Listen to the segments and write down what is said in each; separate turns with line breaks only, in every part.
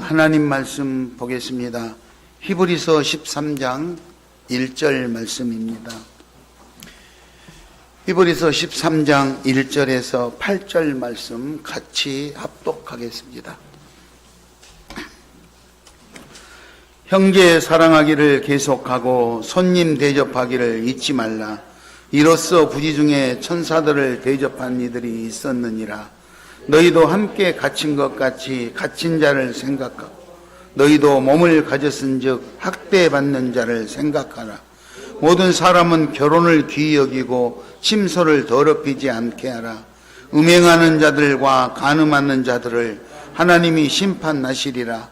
하나님 말씀 보겠습니다. 히브리서 13장 1절 말씀입니다. 히브리서 13장 1절에서 8절 말씀 같이 합독하겠습니다. 형제 사랑하기를 계속하고 손님 대접하기를 잊지 말라. 이로써 부지 중에 천사들을 대접한 이들이 있었느니라. 너희도 함께 갇힌 것 같이 갇힌 자를 생각하고 너희도 몸을 가졌은즉 학대받는 자를 생각하라. 모든 사람은 결혼을 귀히 여기고 침소를 더럽히지 않게 하라. 음행하는 자들과 간음하는 자들을 하나님이 심판하시리라.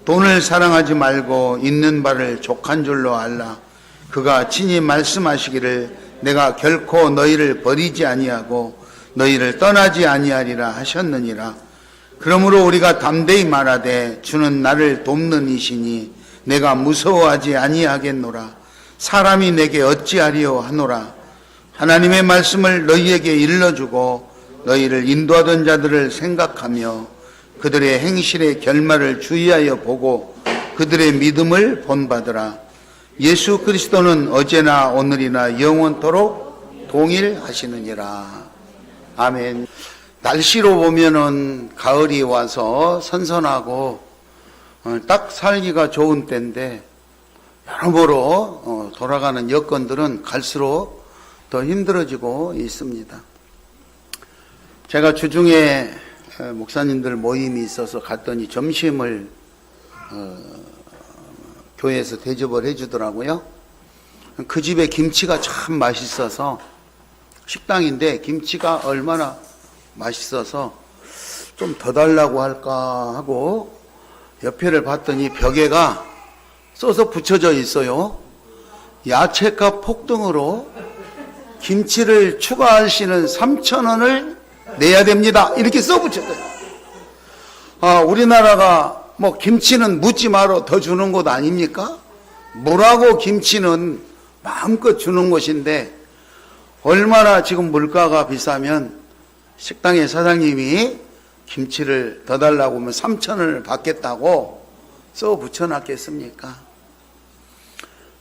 돈을 사랑하지 말고 있는 바를 족한 줄로 알라. 그가 친히 말씀하시기를 내가 결코 너희를 버리지 아니하고 너희를 떠나지 아니하리라 하셨느니라. 그러므로 우리가 담대히 말하되 주는 나를 돕는 이시니 내가 무서워하지 아니하겠노라. 사람이 내게 어찌하리요 하노라. 하나님의 말씀을 너희에게 일러주고 너희를 인도하던 자들을 생각하며 그들의 행실의 결말을 주의하여 보고 그들의 믿음을 본받으라. 예수 그리스도는 어제나 오늘이나 영원토록 동일하시느니라. 아멘. 날씨로 보면은 가을이 와서 선선하고 딱 살기가 좋은 때인데 여러모로 돌아가는 여건들은 갈수록 더 힘들어지고 있습니다. 제가 주중에 목사님들 모임이 있어서 갔더니 점심을 교회에서 대접을 해주더라고요. 그 집에 김치가 참 맛있어서 식당인데 김치가 얼마나 맛있어서 좀 더 달라고 할까 하고 옆에를 봤더니 벽에가 써서 붙여져 있어요. 야채값 폭등으로 김치를 추가하시는 3,000원을 내야 됩니다. 이렇게 써 붙였어요. 우리나라가 뭐 김치는 묻지 마라 더 주는 곳 아닙니까? 물하고 김치는 마음껏 주는 곳인데 얼마나 지금 물가가 비싸면 식당의 사장님이 김치를 더 달라고 하면 3,000원을 받겠다고 써 붙여놨겠습니까?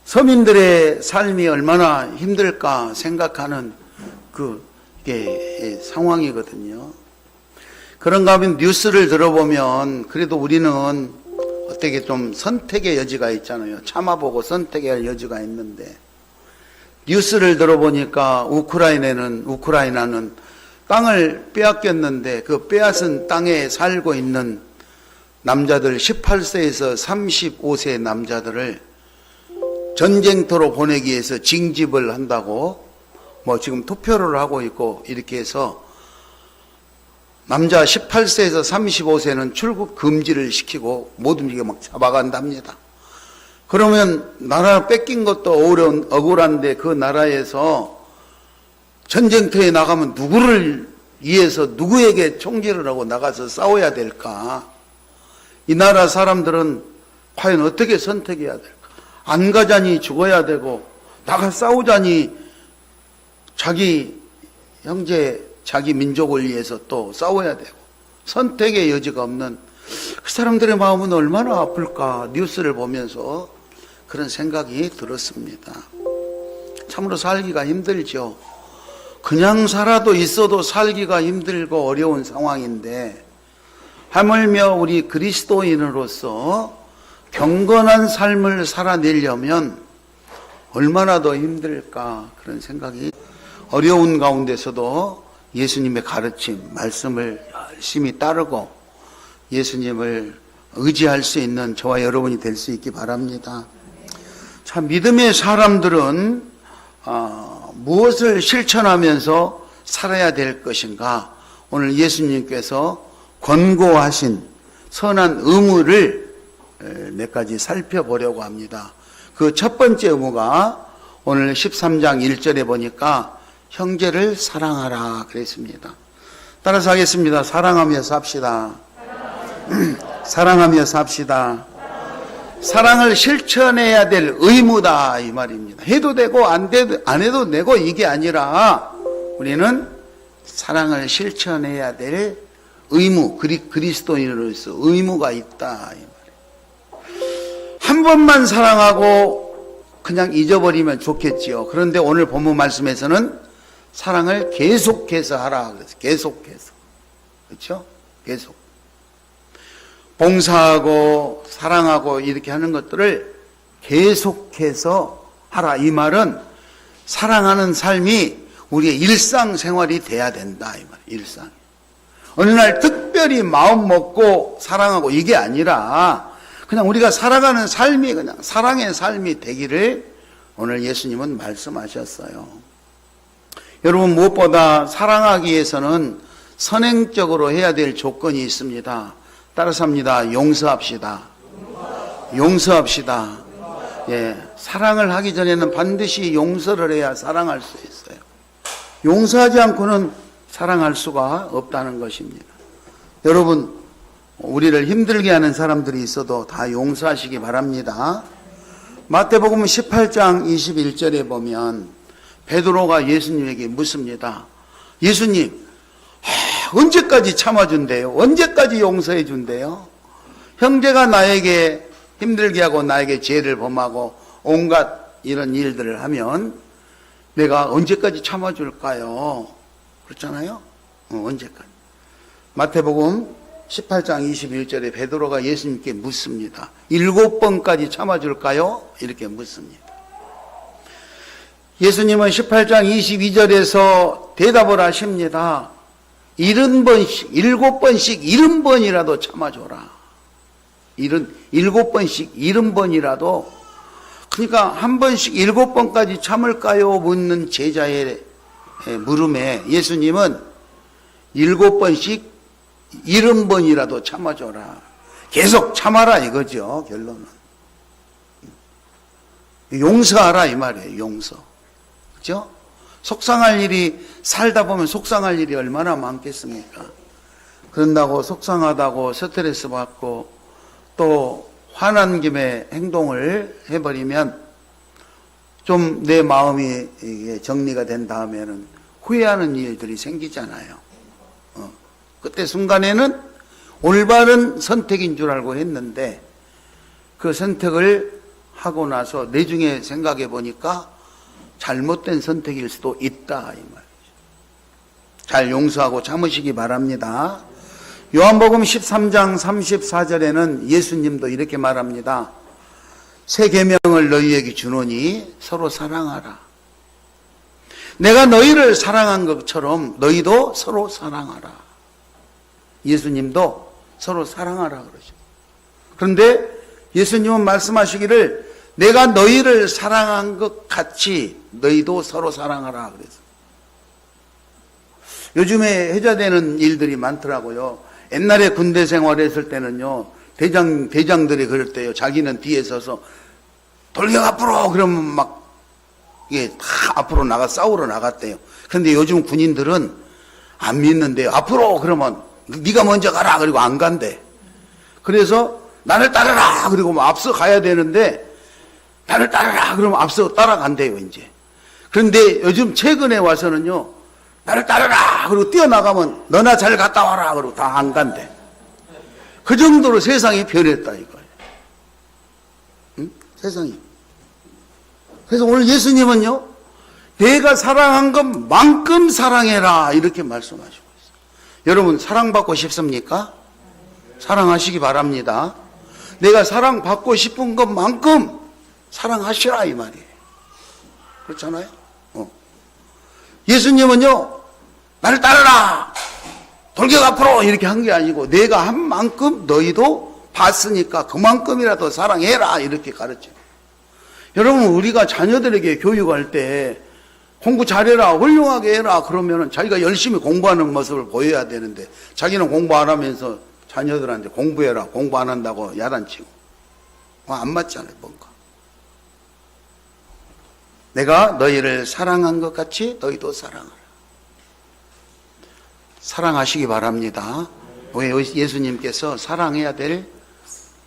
서민들의 삶이 얼마나 힘들까 생각하는 그게 상황이거든요. 그런가 하면 뉴스를 들어보면 그래도 우리는 어떻게 좀 선택의 여지가 있잖아요. 참아보고 선택의 여지가 있는데 뉴스를 들어보니까 우크라이나는 땅을 빼앗겼는데 그 빼앗은 땅에 살고 있는 남자들 18세에서 35세 남자들을 전쟁터로 보내기 위해서 징집을 한다고 뭐 지금 투표를 하고 있고 이렇게 해서 남자 18세에서 35세는 출국 금지를 시키고 모든 게 막 잡아간답니다. 그러면 나라 뺏긴 것도 억울한데 그 나라에서 전쟁터에 나가면 누구를 위해서 누구에게 총질을 하고 나가서 싸워야 될까? 이 나라 사람들은 과연 어떻게 선택해야 될까? 안 가자니 죽어야 되고 나가 싸우자니 자기 형제 자기 민족을 위해서 또 싸워야 되고 선택의 여지가 없는 그 사람들의 마음은 얼마나 아플까? 뉴스를 보면서 그런 생각이 들었습니다. 참으로 살기가 힘들죠. 그냥 살아도 있어도 살기가 힘들고 어려운 상황인데 하물며 우리 그리스도인으로서 경건한 삶을 살아내려면 얼마나 더 힘들까 그런 생각이 어려운 가운데서도 예수님의 가르침, 말씀을 열심히 따르고 예수님을 의지할 수 있는 저와 여러분이 될 수 있기 바랍니다. 참 믿음의 사람들은 무엇을 실천하면서 살아야 될 것인가? 오늘 예수님께서 권고하신 선한 의무를 몇 가지 살펴보려고 합니다. 그 첫 번째 의무가 오늘 13장 1절에 보니까 형제를 사랑하라 그랬습니다. 따라서 하겠습니다. 사랑하며 삽시다. 사랑하며 삽시다. 사랑을 실천해야 될 의무다 이 말입니다. 해도 되고 안 해도 되고 이게 아니라 우리는 사랑을 실천해야 될 의무, 그리스도인으로서 의무가 있다. 한 번만 사랑하고 그냥 잊어버리면 좋겠지요. 그런데 오늘 본문 말씀에서는 사랑을 계속해서 하라 그래서 계속해서. 그렇죠? 계속. 봉사하고 사랑하고 이렇게 하는 것들을 계속해서 하라. 이 말은 사랑하는 삶이 우리의 일상생활이 돼야 된다. 이 말. 일상. 어느 날 특별히 마음 먹고 사랑하고 이게 아니라 그냥 우리가 살아가는 삶이 그냥 사랑의 삶이 되기를 오늘 예수님은 말씀하셨어요. 여러분, 무엇보다 사랑하기 위해서는 선행적으로 해야 될 조건이 있습니다. 따라서 합니다. 용서합시다. 용서합시다. 예, 사랑을 하기 전에는 반드시 용서를 해야 사랑할 수 있어요. 용서하지 않고는 사랑할 수가 없다는 것입니다. 여러분, 우리를 힘들게 하는 사람들이 있어도 다 용서하시기 바랍니다. 마태복음 18장 21절에 보면 베드로가 예수님에게 묻습니다. 예수님, 언제까지 참아준대요? 언제까지 용서해 준대요? 형제가 나에게 힘들게 하고 나에게 죄를 범하고 온갖 이런 일들을 하면 내가 언제까지 참아줄까요? 그렇잖아요? 언제까지? 마태복음 18장 21절에 베드로가 예수님께 묻습니다. 7번까지 참아줄까요? 이렇게 묻습니다. 예수님은 18장 22절에서 대답을 하십니다. 70번씩, 7번씩 70번이라도 참아줘라. 7번씩 70번이라도, 그러니까 한 번씩 7번까지 참을까요? 묻는 제자의 물음에 예수님은 7번씩 70번이라도 참아줘라. 계속 참아라 이거죠, 결론은. 용서하라 이 말이에요, 용서. 그죠? 속상할 일이, 살다 보면 속상할 일이 얼마나 많겠습니까? 그런다고 속상하다고 스트레스 받고 또 화난 김에 행동을 해버리면 좀 내 마음이 정리가 된 다음에는 후회하는 일들이 생기잖아요. 그때 순간에는 올바른 선택인 줄 알고 했는데 그 선택을 하고 나서 내중에 생각해 보니까 잘못된 선택일 수도 있다 이 말이죠. 잘 용서하고 참으시기 바랍니다. 요한복음 13장 34절에는 예수님도 이렇게 말합니다. 새 계명을 너희에게 주노니 서로 사랑하라. 내가 너희를 사랑한 것처럼 너희도 서로 사랑하라. 예수님도 서로 사랑하라 그러죠. 그런데 예수님은 말씀하시기를 내가 너희를 사랑한 것 같이 너희도 서로 사랑하라 그래서. 요즘에 해자되는 일들이 많더라고요. 옛날에 군대 생활했을 때는요, 대장들이 그럴 때요, 자기는 뒤에 서서 돌격 앞으로 그러면 막 이게 다 앞으로 싸우러 나갔대요. 그런데 요즘 군인들은 안 믿는데요. 앞으로 그러면 네가 먼저 가라 그리고 안 간대. 그래서 나를 따르라 그리고 뭐 앞서 가야 되는데 나를 따르라 그러면 앞서 따라간대요 이제. 그런데 요즘 최근에 와서는요, 나를 따르라 그리고 뛰어나가면 너나 잘 갔다 와라 그러고 다 안 간대. 그 정도로 세상이 변했다 이거예요. 응? 세상이. 그래서 오늘 예수님은요, 내가 사랑한 것만큼 사랑해라 이렇게 말씀하시고 있어요. 여러분 사랑받고 싶습니까? 사랑하시기 바랍니다. 내가 사랑받고 싶은 것만큼 사랑하시라 이 말이에요. 그렇잖아요? 예수님은요, 나를 따르라 돌격 앞으로 이렇게 한 게 아니고 내가 한 만큼 너희도 봤으니까 그만큼이라도 사랑해라 이렇게 가르쳐요. 여러분, 우리가 자녀들에게 교육할 때 공부 잘해라, 훌륭하게 해라 그러면은 자기가 열심히 공부하는 모습을 보여야 되는데 자기는 공부 안 하면서 자녀들한테 공부해라, 공부 안 한다고 야단치고 안 맞잖아요, 뭔가. 내가 너희를 사랑한 것 같이 너희도 사랑하라. 사랑하시기 바랍니다. 예수님께서 사랑해야 될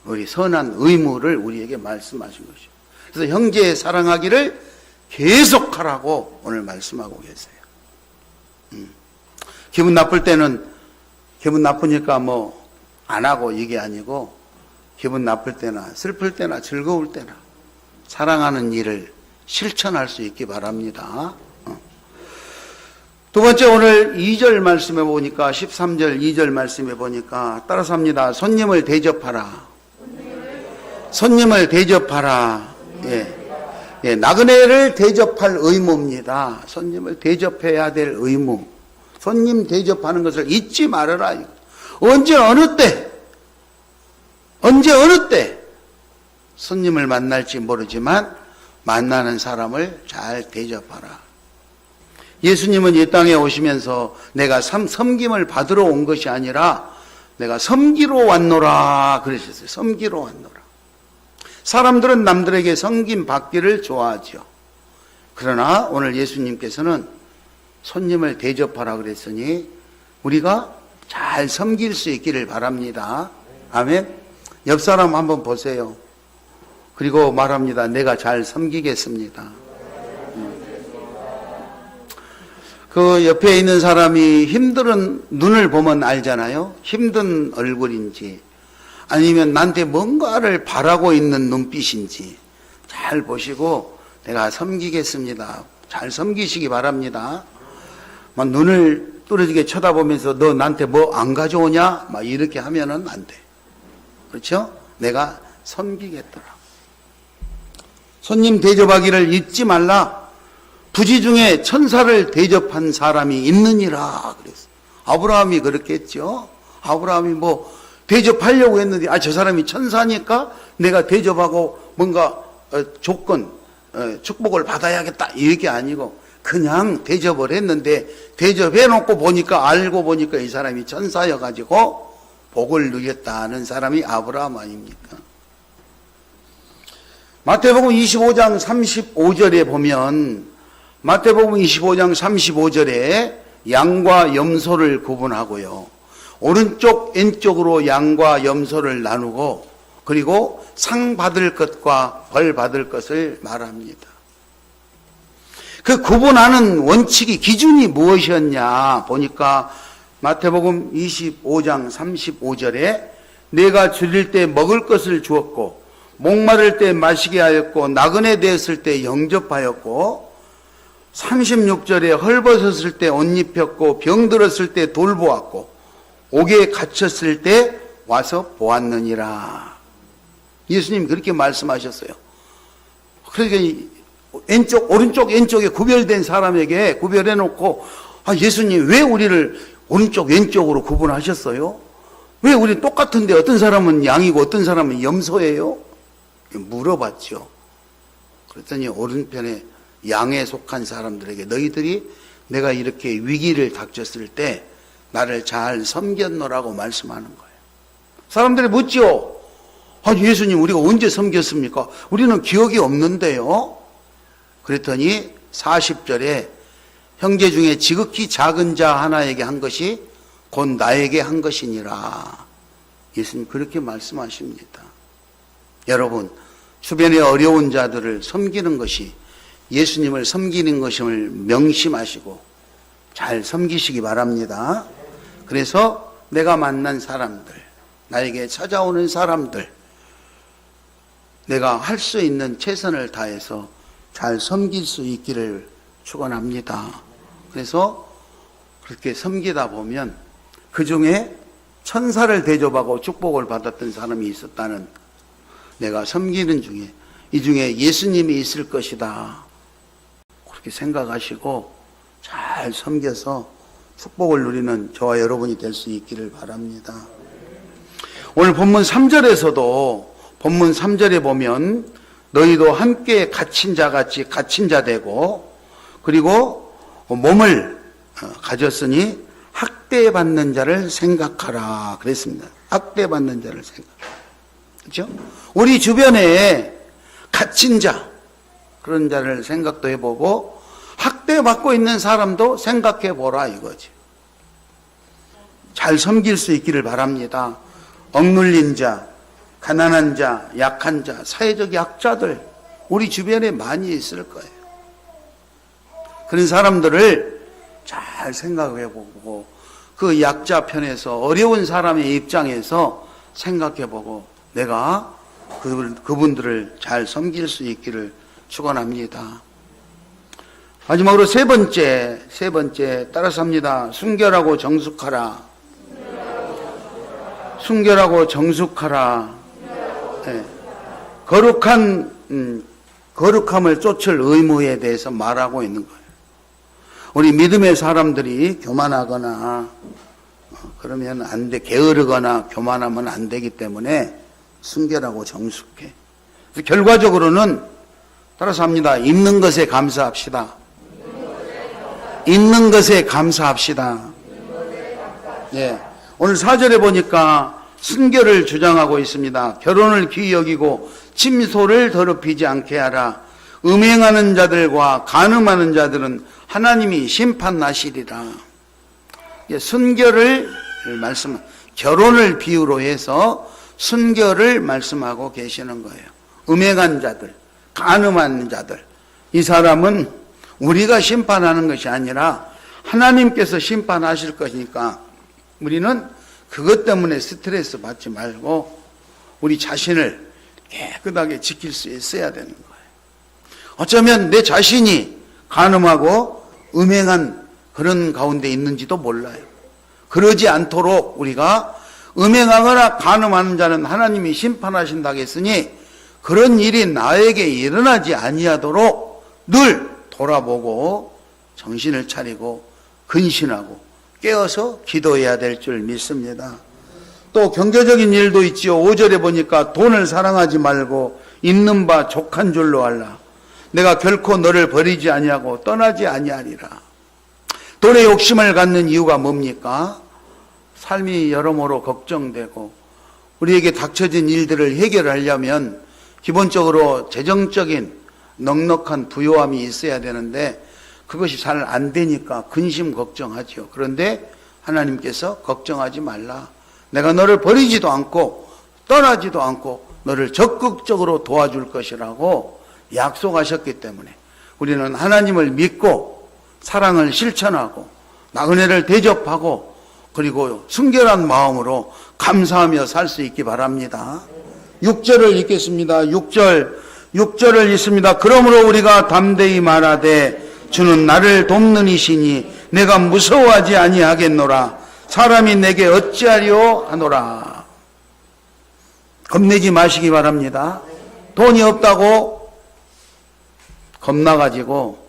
우리 선한 의무를 우리에게 말씀하신 것이죠. 그래서 형제 사랑하기를 계속하라고 오늘 말씀하고 계세요. 기분 나쁠 때는 기분 나쁘니까 뭐 안 하고 이게 아니고 기분 나쁠 때나 슬플 때나 즐거울 때나 사랑하는 일을 실천할 수 있기 바랍니다. 두 번째, 오늘 2절 말씀해 보니까 13절 2절 말씀해 보니까 따라서 합니다. 손님을 대접하라. 손님을 대접하라. 예, 나그네를 대접할 의무입니다. 손님을 대접해야 될 의무. 손님 대접하는 것을 잊지 말아라. 언제 어느 때 손님을 만날지 모르지만 만나는 사람을 잘 대접하라. 예수님은 이 땅에 오시면서 내가 섬김을 받으러 온 것이 아니라 내가 섬기러 왔노라 그러셨어요. 섬기러 왔노라. 사람들은 남들에게 섬김 받기를 좋아하죠. 그러나 오늘 예수님께서는 손님을 대접하라 그랬으니 우리가 잘 섬길 수 있기를 바랍니다. 아멘. 옆 사람 한번 보세요. 그리고 말합니다. 내가 잘 섬기겠습니다. 그 옆에 있는 사람이 힘든 눈을 보면 알잖아요. 힘든 얼굴인지 아니면 나한테 뭔가를 바라고 있는 눈빛인지 잘 보시고 내가 섬기겠습니다. 잘 섬기시기 바랍니다. 막 눈을 뚫어지게 쳐다보면서 너 나한테 뭐 안 가져오냐? 막 이렇게 하면은 안 돼. 그렇죠? 내가 섬기겠더라. 손님 대접하기를 잊지 말라. 부지 중에 천사를 대접한 사람이 있느니라 그랬어. 아브라함이 그렇게 했죠. 아브라함이 뭐 대접하려고 했는데 저 사람이 천사니까 내가 대접하고 뭔가 조건 축복을 받아야겠다 이게 아니고 그냥 대접을 했는데 대접해놓고 보니까 알고 보니까 이 사람이 천사여가지고 복을 누렸다는 사람이 아브라함 아닙니까? 마태복음 25장 35절에 보면 마태복음 25장 35절에 양과 염소를 구분하고요. 오른쪽 왼쪽으로 양과 염소를 나누고 그리고 상 받을 것과 벌 받을 것을 말합니다. 그 구분하는 원칙이 기준이 무엇이었냐 보니까 마태복음 25장 35절에 내가 줄일 때 먹을 것을 주었고 목마를 때 마시게 하였고 나그네 되었을 때 영접하였고 36절에 헐벗었을 때 옷 입혔고 병들었을 때 돌보았고 옥에 갇혔을 때 와서 보았느니라. 예수님 그렇게 말씀하셨어요. 그러니까 왼쪽 오른쪽 왼쪽에 구별된 사람에게 구별해 놓고 예수님 왜 우리를 오른쪽 왼쪽으로 구분하셨어요? 왜 우리 똑같은데 어떤 사람은 양이고 어떤 사람은 염소예요? 물어봤죠. 그랬더니 오른편에 양에 속한 사람들에게 너희들이 내가 이렇게 위기를 닥쳤을 때 나를 잘 섬겼노라고 말씀하는 거예요. 사람들이 묻죠. 예수님 우리가 언제 섬겼습니까? 우리는 기억이 없는데요. 그랬더니 40절에 형제 중에 지극히 작은 자 하나에게 한 것이 곧 나에게 한 것이니라. 예수님 그렇게 말씀하십니다. 여러분 주변의 어려운 자들을 섬기는 것이 예수님을 섬기는 것임을 명심하시고 잘 섬기시기 바랍니다. 그래서 내가 만난 사람들, 나에게 찾아오는 사람들, 내가 할 수 있는 최선을 다해서 잘 섬길 수 있기를 축원합니다. 그래서 그렇게 섬기다 보면 그 중에 천사를 대접하고 축복을 받았던 사람이 있었다는, 내가 섬기는 중에 이 중에 예수님이 있을 것이다, 그렇게 생각하시고 잘 섬겨서 축복을 누리는 저와 여러분이 될 수 있기를 바랍니다. 오늘 본문 3절에서도 본문 3절에 보면 너희도 함께 갇힌 자같이 갇힌 자 되고 그리고 몸을 가졌으니 학대받는 자를 생각하라 그랬습니다. 학대받는 자를 생각하라. 그렇죠? 우리 주변에 갇힌 자, 그런 자를 생각도 해보고 학대받고 있는 사람도 생각해 보라 이거지. 잘 섬길 수 있기를 바랍니다. 억눌린 자, 가난한 자, 약한 자, 사회적 약자들 우리 주변에 많이 있을 거예요. 그런 사람들을 잘 생각해 보고 그 약자 편에서 어려운 사람의 입장에서 생각해 보고 내가 그분들을 잘 섬길 수 있기를 축원합니다. 마지막으로 세 번째 따라서 합니다. 순결하고 정숙하라. 순결하고 정숙하라. 네. 거룩함을 쫓을 의무에 대해서 말하고 있는 거예요. 우리 믿음의 사람들이 교만하거나 그러면 안 돼. 게으르거나 교만하면 안 되기 때문에 순결하고 정숙해. 그래서 결과적으로는 따라서 합니다. 있는 것에 감사합시다. 있는 것에 감사합시다. 예. 오늘 4절에 보니까 순결을 주장하고 있습니다. 결혼을 귀히 여기고 침소를 더럽히지 않게 하라. 음행하는 자들과 간음하는 자들은 하나님이 심판하시리라. 순결을 결혼을 비유로 해서 순결을 말씀하고 계시는 거예요. 음행한 자들, 간음하는 자들, 이 사람은 우리가 심판하는 것이 아니라 하나님께서 심판하실 것이니까 우리는 그것 때문에 스트레스 받지 말고 우리 자신을 깨끗하게 지킬 수 있어야 되는 거예요. 어쩌면 내 자신이 간음하고 음행한 그런 가운데 있는지도 몰라요. 그러지 않도록 우리가 음행하거나 간음하는 자는 하나님이 심판하신다고 했으니 그런 일이 나에게 일어나지 아니하도록 늘 돌아보고 정신을 차리고 근신하고 깨어서 기도해야 될 줄 믿습니다. 또 경제적인 일도 있지요. 5절에 보니까 돈을 사랑하지 말고 있는 바 족한 줄로 알라. 내가 결코 너를 버리지 아니하고 떠나지 아니하리라. 돈에 욕심을 갖는 이유가 뭡니까? 삶이 여러모로 걱정되고 우리에게 닥쳐진 일들을 해결하려면 기본적으로 재정적인 넉넉한 부요함이 있어야 되는데 그것이 잘 안 되니까 근심 걱정하죠. 그런데 하나님께서 걱정하지 말라. 내가 너를 버리지도 않고 떠나지도 않고 너를 적극적으로 도와줄 것이라고 약속하셨기 때문에 우리는 하나님을 믿고 사랑을 실천하고 나그네를 대접하고 그리고 순결한 마음으로 감사하며 살 수 있기 바랍니다. 6절을 읽겠습니다. 6절을 읽습니다. 그러므로 우리가 담대히 말하되 주는 나를 돕는 이시니 내가 무서워하지 아니하겠노라. 사람이 내게 어찌하리요 하노라. 겁내지 마시기 바랍니다. 돈이 없다고 겁나가지고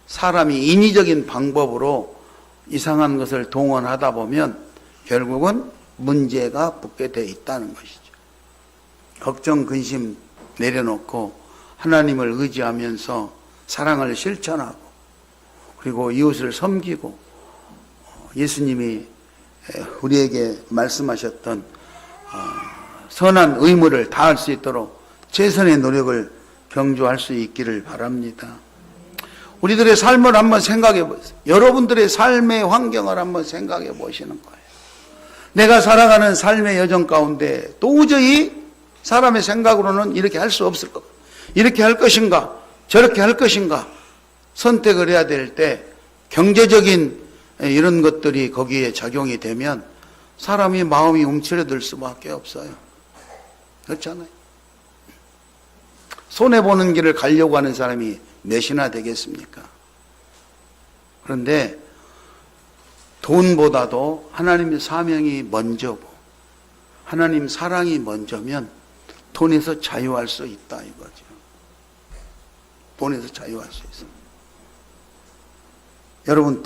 사람이 인위적인 방법으로 이상한 것을 동원하다 보면 결국은 문제가 붙게 돼 있다는 것이죠. 걱정, 근심 내려놓고 하나님을 의지하면서 사랑을 실천하고 그리고 이웃을 섬기고 예수님이 우리에게 말씀하셨던 선한 의무를 다할 수 있도록 최선의 노력을 경주할 수 있기를 바랍니다. 우리들의 삶을 한번 생각해 보세요. 여러분들의 삶의 환경을 한번 생각해 보시는 거예요. 내가 살아가는 삶의 여정 가운데 도저히 사람의 생각으로는 이렇게 할 수 없을 것, 이렇게 할 것인가, 저렇게 할 것인가 선택을 해야 될 때 경제적인 이런 것들이 거기에 작용이 되면 사람이 마음이 움츠러들 수밖에 없어요. 그렇잖아요. 손해보는 길을 가려고 하는 사람이 몇이나 되겠습니까? 그런데 돈보다도 하나님의 사명이 먼저고 하나님 사랑이 먼저면 돈에서 자유할 수 있다 이거죠. 돈에서 자유할 수 있어요. 여러분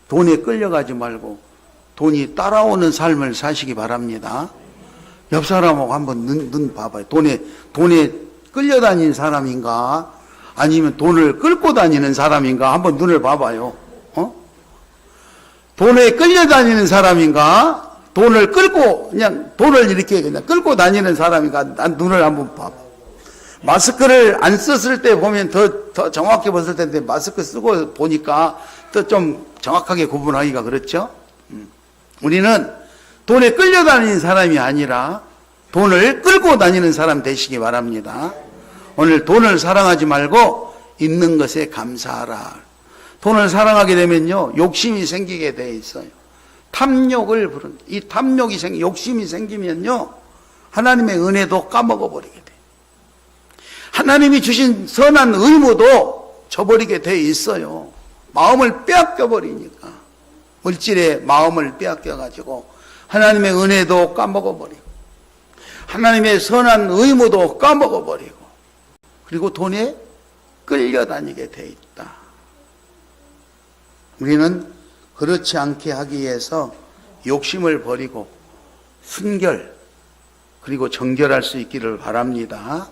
돈에 끌려가지 말고 돈이 따라오는 삶을 사시기 바랍니다. 옆 사람하고 한번 눈 봐봐요. 돈에 끌려다니는 사람인가 아니면 돈을 끌고 다니는 사람인가 한번 눈을 봐봐요. 돈에 끌려다니는 사람인가 돈을 끌고 그냥 돈을 이렇게 그냥 끌고 다니는 사람인가 난 눈을 한번 봐봐. 마스크를 안 썼을 때 보면 더 정확히 봤을 텐데 마스크 쓰고 보니까 또 좀 정확하게 구분하기가 그렇죠. 우리는 돈에 끌려다니는 사람이 아니라 돈을 끌고 다니는 사람 되시기 바랍니다. 오늘 돈을 사랑하지 말고 있는 것에 감사하라. 돈을 사랑하게 되면요 욕심이 생기게 돼 있어요. 탐욕을 부른 이 탐욕이 욕심이 생기면요 하나님의 은혜도 까먹어버리게 돼. 하나님이 주신 선한 의무도 저버리게 돼 있어요. 마음을 빼앗겨버리니까. 물질의 마음을 빼앗겨가지고 하나님의 은혜도 까먹어버리고 하나님의 선한 의무도 까먹어버리고 그리고 돈에 끌려다니게 돼 있다. 우리는 그렇지 않게 하기 위해서 욕심을 버리고 순결 그리고 정결할 수 있기를 바랍니다.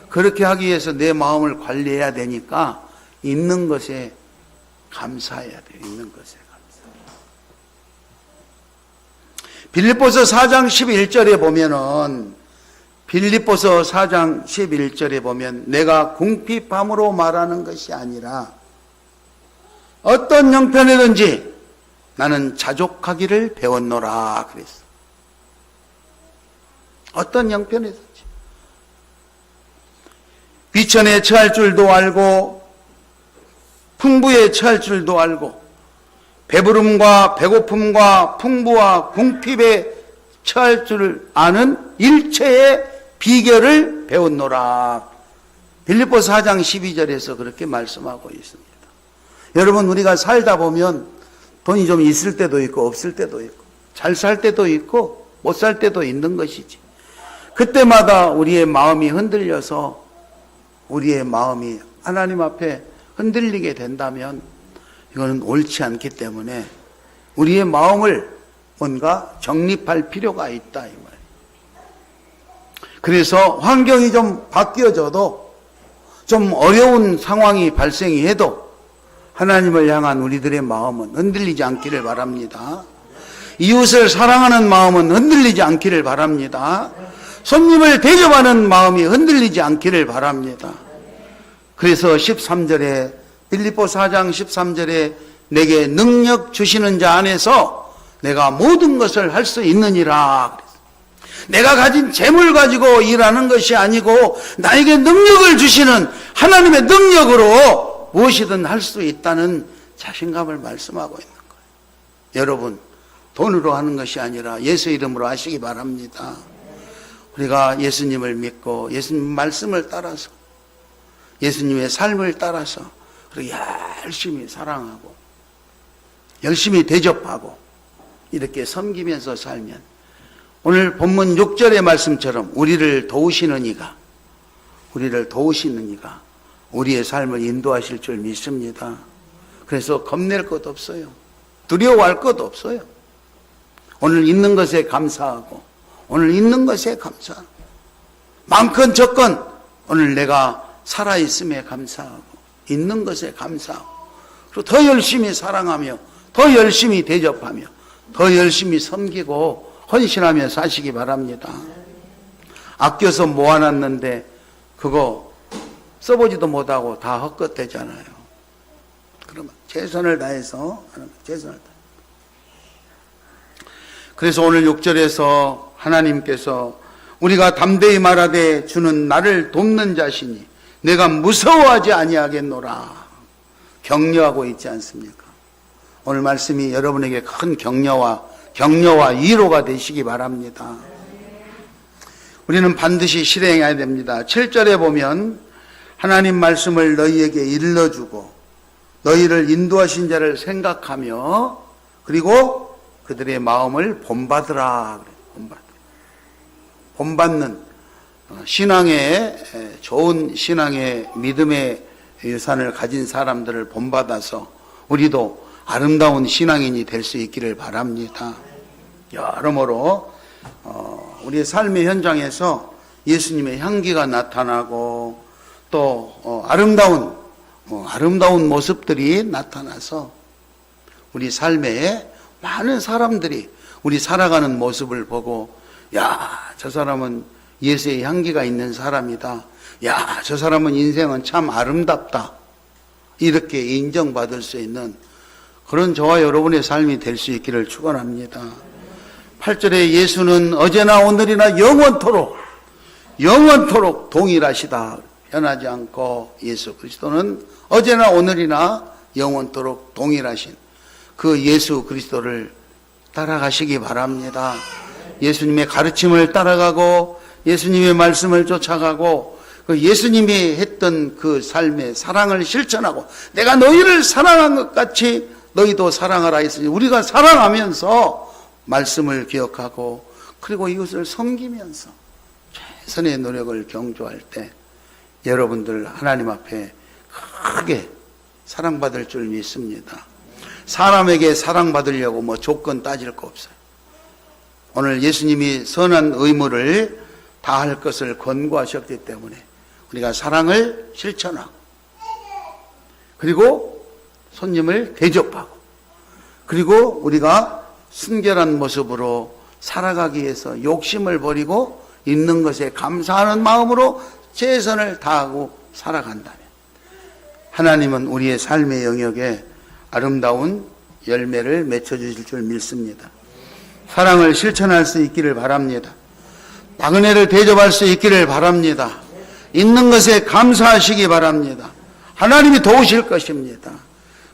그렇게 하기 위해서 내 마음을 관리해야 되니까 있는 것에 감사해야 돼요. 있는 것에 감사. 빌립보서 4장 11절에 보면은 빌립보서 4장 11절에 보면 내가 궁핍함으로 말하는 것이 아니라 어떤 형편이든지 나는 자족하기를 배웠노라 그랬어. 어떤 형편이든지 비천에 처할 줄도 알고 풍부에 처할 줄도 알고 배부름과 배고픔과 풍부와 궁핍에 처할 줄 아는 일체의 비결을 배웠노라. 빌립보서 4장 12절에서 그렇게 말씀하고 있습니다. 여러분, 우리가 살다 보면 돈이 좀 있을 때도 있고 없을 때도 있고 잘 살 때도 있고 못 살 때도 있는 것이지. 그때마다 우리의 마음이 흔들려서 우리의 마음이 하나님 앞에 흔들리게 된다면 이거는 옳지 않기 때문에 우리의 마음을 뭔가 정립할 필요가 있다 이 말이에요. 그래서 환경이 좀 바뀌어져도 좀 어려운 상황이 발생이 해도 하나님을 향한 우리들의 마음은 흔들리지 않기를 바랍니다. 이웃을 사랑하는 마음은 흔들리지 않기를 바랍니다. 손님을 대접하는 마음이 흔들리지 않기를 바랍니다. 그래서 13절에 빌립보 4장 13절에 내게 능력 주시는 자 안에서 내가 모든 것을 할 수 있느니라. 내가 가진 재물 가지고 일하는 것이 아니고 나에게 능력을 주시는 하나님의 능력으로 무엇이든 할 수 있다는 자신감을 말씀하고 있는 거예요. 여러분, 돈으로 하는 것이 아니라 예수 이름으로 하시기 바랍니다. 우리가 예수님을 믿고 예수님 말씀을 따라서 예수님의 삶을 따라서 그렇게 열심히 사랑하고 열심히 대접하고 이렇게 섬기면서 살면 오늘 본문 6절의 말씀처럼 우리를 도우시는 이가 우리의 삶을 인도하실 줄 믿습니다. 그래서 겁낼 것 없어요. 두려워할 것 없어요. 오늘 있는 것에 감사하고 오늘 있는 것에 감사하고 많건 적건 오늘 내가 살아있음에 감사하고 있는 것에 감사하고 그리고 더 열심히 사랑하며 더 열심히 대접하며 더 열심히 섬기고 헌신하며 사시기 바랍니다. 아껴서 모아놨는데 그거 써보지도 못하고 다 헛것되잖아요. 그러면 최선을 다해서 최선을 다해. 그래서 오늘 6절에서 하나님께서 우리가 담대히 말하되 주는 나를 돕는 자시니 내가 무서워하지 아니하겠노라 격려하고 있지 않습니까? 오늘 말씀이 여러분에게 큰 격려와 위로가 되시기 바랍니다. 우리는 반드시 실행해야 됩니다. 7절에 보면 하나님 말씀을 너희에게 일러주고 너희를 인도하신 자를 생각하며 그리고 그들의 마음을 본받으라. 본받는 신앙의 좋은 신앙의 믿음의 유산을 가진 사람들을 본받아서 우리도 아름다운 신앙인이 될 수 있기를 바랍니다. 여러모로 우리의 삶의 현장에서 예수님의 향기가 나타나고 또 아름다운 모습들이 나타나서 우리 삶에 많은 사람들이 우리 살아가는 모습을 보고 야, 저 사람은 예수의 향기가 있는 사람이다. 야, 저 사람은 인생은 참 아름답다. 이렇게 인정받을 수 있는 그런 저와 여러분의 삶이 될 수 있기를 축원합니다. 8절에 예수는 어제나 오늘이나 영원토록 동일하시다. 변하지 않고 예수 그리스도는 어제나 오늘이나 영원토록 동일하신 그 예수 그리스도를 따라가시기 바랍니다. 예수님의 가르침을 따라가고 예수님의 말씀을 쫓아가고 그 예수님이 했던 그 삶의 사랑을 실천하고 내가 너희를 사랑한 것 같이 너희도 사랑하라 했으니 우리가 사랑하면서 말씀을 기억하고 그리고 이것을 섬기면서 최선의 노력을 경주할 때 여러분들 하나님 앞에 크게 사랑받을 줄 믿습니다. 사람에게 사랑받으려고 뭐 조건 따질 거 없어요. 오늘 예수님이 선한 의무를 다할 것을 권고하셨기 때문에 우리가 사랑을 실천하고 그리고 손님을 대접하고 그리고 우리가 순결한 모습으로 살아가기 위해서 욕심을 버리고 있는 것에 감사하는 마음으로 최선을 다하고 살아간다면 하나님은 우리의 삶의 영역에 아름다운 열매를 맺어주실 줄 믿습니다. 사랑을 실천할 수 있기를 바랍니다. 나그네를 대접할 수 있기를 바랍니다. 있는 것에 감사하시기 바랍니다. 하나님이 도우실 것입니다.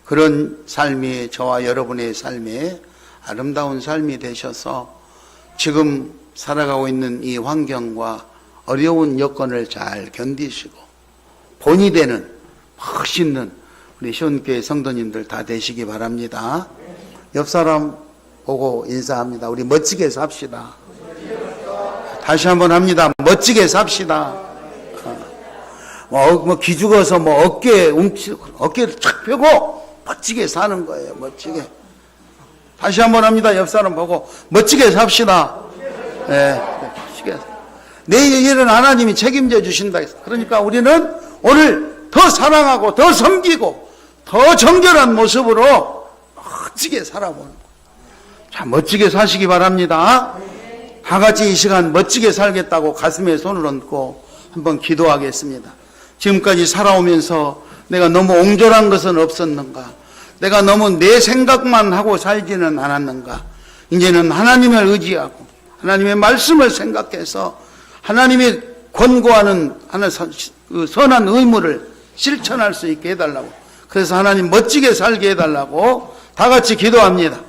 그런 삶이 저와 여러분의 삶에 아름다운 삶이 되셔서 지금 살아가고 있는 이 환경과 어려운 여건을 잘 견디시고 본이 되는 멋있는 우리 시온교회 성도님들 다 되시기 바랍니다. 옆 사람 보고 인사합니다. 우리 멋지게 삽시다. 다시 한번 합니다. 멋지게 삽시다. 뭐 기죽어서 뭐 어깨를 착 펴고 멋지게 사는 거예요. 멋지게. 다시 한번 합니다. 옆 사람 보고 멋지게 삽시다. 네, 멋지게. 내일은 하나님이 책임져 주신다. 그러니까 우리는 오늘 더 사랑하고 더 섬기고 더 정결한 모습으로 멋지게 살아보는 거예요. 자, 멋지게 사시기 바랍니다. 다 같이 이 시간 멋지게 살겠다고 가슴에 손을 얹고 한번 기도하겠습니다. 지금까지 살아오면서 내가 너무 옹졸한 것은 없었는가? 내가 너무 내 생각만 하고 살지는 않았는가? 이제는 하나님을 의지하고 하나님의 말씀을 생각해서 하나님이 권고하는 선한 의무를 실천할 수 있게 해달라고, 그래서 하나님 멋지게 살게 해달라고 다 같이 기도합니다.